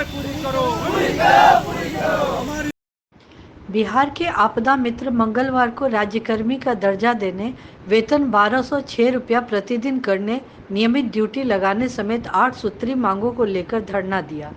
पूरी करो। बिहार के आपदा मित्र मंगलवार को राज्यकर्मी का दर्जा देने, वेतन 1206 रुपया प्रतिदिन करने, नियमित ड्यूटी लगाने समेत 8 सूत्री मांगों को लेकर धरना दिया।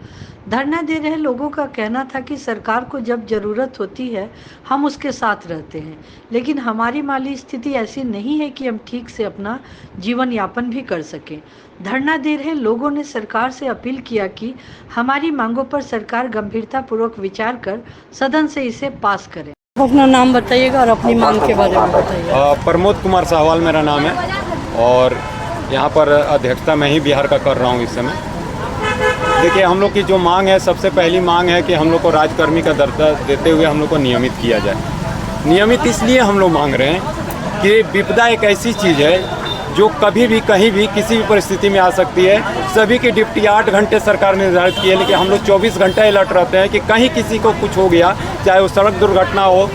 धरना दे रहे लोगों का कहना था कि सरकार को जब जरूरत होती है हम उसके साथ रहते हैं, लेकिन हमारी माली स्थिति ऐसी नहीं है कि हम ठीक से अपना जीवन यापन भी कर सकें। धरना दे रहे लोगों ने सरकार से अपील किया कि हमारी मांगों पर सरकार गंभीरतापूर्वक विचार कर सदन से इसे पास करे। अपना नाम बताइएगा और अपनी मांग के बारे में बताइए। प्रमोद कुमार साहवाल मेरा नाम है और यहाँ पर अध्यक्षता मैं ही बिहार का कर रहा हूँ इस समय। देखिए, हम लोग की जो मांग है, सबसे पहली मांग है कि हम लोग को राजकर्मी का दर्जा देते हुए हम लोग को नियमित किया जाए। नियमित इसलिए हम लोग मांग रहे हैं कि विपदा एक ऐसी चीज़ है जो कभी भी कहीं भी किसी भी परिस्थिति में आ सकती है। सभी की ड्यूटी 8 घंटे सरकार ने निर्धारित की है, लेकिन हम लोग 24 घंटे अलर्ट रहते हैं कि कहीं किसी को कुछ हो गया, चाहे वो सड़क दुर्घटना हो,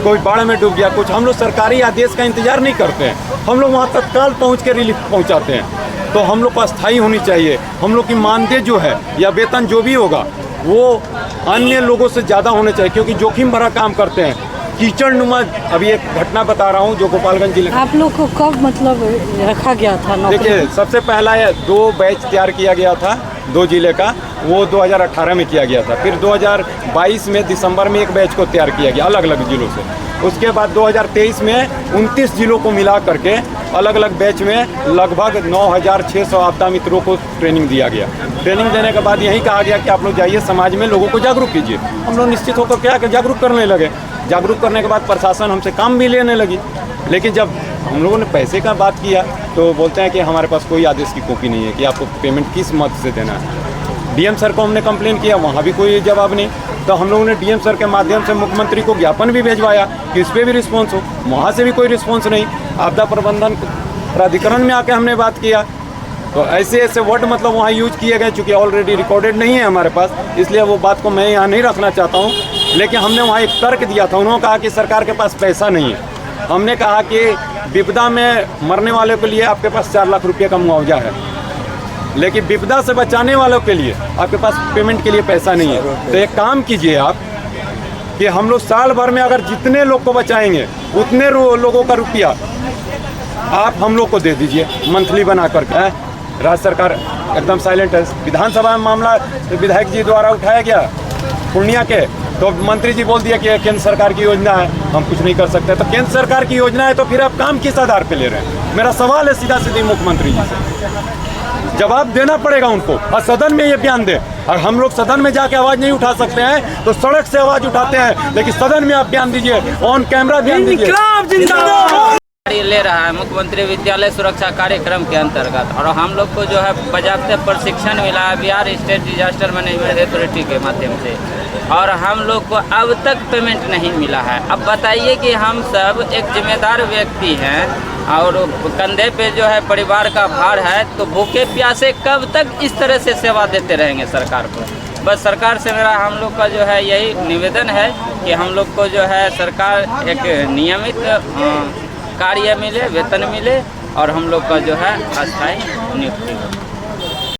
कोई बाढ़ में डूब गया कुछ, हम लोग सरकारी आदेश का इंतजार नहीं करते हैं। हम लोग वहाँ तत्काल पहुँच के रिलीफ पहुँचाते हैं। तो हम लोग को अस्थायी होनी चाहिए। हम लोग की मानदेय जो है या वेतन जो भी होगा वो अन्य लोगों से ज़्यादा होने चाहिए, क्योंकि जोखिम भरा काम करते हैं। कीचड़ नुमा, अभी एक घटना बता रहा हूँ जो गोपालगंज जिले। आप लोग को कब मतलब रखा गया था नौकरी? देखिए, सबसे पहला 2 बैच तैयार किया गया था 2 जिले का, वो 2018 में किया गया था। फिर 2022 में दिसंबर में एक बैच को तैयार किया गया अलग अलग जिलों से। उसके बाद 2023 में 29 जिलों को मिला करके अलग अलग बैच में लगभग 9600 आपदा मित्रों को ट्रेनिंग दिया गया। ट्रेनिंग देने के बाद यही कहा गया कि आप लोग जाइए समाज में लोगों को जागरूक कीजिए। हम लोग निश्चित होकर क्या कि जागरूक करने लगे। जागरूक करने के बाद प्रशासन हमसे काम भी लेने लगी, लेकिन जब हम लोगों ने पैसे का बात किया तो बोलते हैं कि हमारे पास कोई आदेश की कॉपी नहीं है कि आपको पेमेंट किस मद से देना है। डीएम सर को हमने कंप्लेन किया, वहाँ भी कोई जवाब नहीं। तो हम लोगों ने डीएम सर के माध्यम से मुख्यमंत्री को ज्ञापन भी भिजवाया कि इस पर भी रिस्पॉन्स हो, वहाँ से भी कोई रिस्पॉन्स नहीं। आपदा प्रबंधन प्राधिकरण में आके हमने बात किया तो ऐसे ऐसे वर्ड मतलब वहाँ यूज किए गए, चूँकि ऑलरेडी रिकॉर्डेड नहीं है हमारे पास, इसलिए वो बात को मैं यहाँ नहीं रखना चाहता हूँ। लेकिन हमने वहाँ एक तर्क दिया था, उन्होंने कहा कि सरकार के पास पैसा नहीं है। हमने कहा कि विपदा में मरने वालों के लिए आपके पास 4 लाख रुपये का मुआवजा है, लेकिन विपदा से बचाने वालों के लिए आपके पास पेमेंट के लिए पैसा नहीं है। तो एक काम कीजिए आप कि हम लोग साल भर में अगर जितने लोग को बचाएंगे उतने लोगों का रुपया आप हम लोग को दे दीजिए मंथली बना करके। राज्य सरकार एकदम साइलेंट है। विधानसभा में मामला विधायक जी द्वारा उठाया गया पूर्णिया के, तो मंत्री जी बोल दिया कि केंद्र सरकार की योजना है, हम कुछ नहीं कर सकते। तो केंद्र सरकार की योजना है तो फिर आप काम किस आधार पे ले रहे हैं? मेरा सवाल है सीधा सीधी मुख्यमंत्री जी से, जवाब देना पड़ेगा उनको और सदन में ये बयान दे। और हम लोग सदन में जाके आवाज नहीं उठा सकते हैं तो सड़क से आवाज उठाते हैं, लेकिन सदन में आप बयान दीजिए, ऑन कैमरा बयान दीजिए। ले रहा है मुख्यमंत्री विद्यालय सुरक्षा कार्यक्रम के अंतर्गत, और हम लोग को जो है बाकायदा प्रशिक्षण मिला है Bihar state disaster management authority के माध्यम से, और हम लोग को अब तक पेमेंट नहीं मिला है। अब बताइए कि हम सब एक जिम्मेदार व्यक्ति हैं और कंधे पे जो है परिवार का भार है, तो भूखे प्यासे कब तक इस तरह से सेवा देते रहेंगे सरकार को? बस सरकार से मेरा हम लोग का जो है यही निवेदन है कि हम लोग को जो है सरकार एक नियमित कार्य मिले, वेतन मिले और हम लोग का जो है अस्थायी नियुक्ति हो।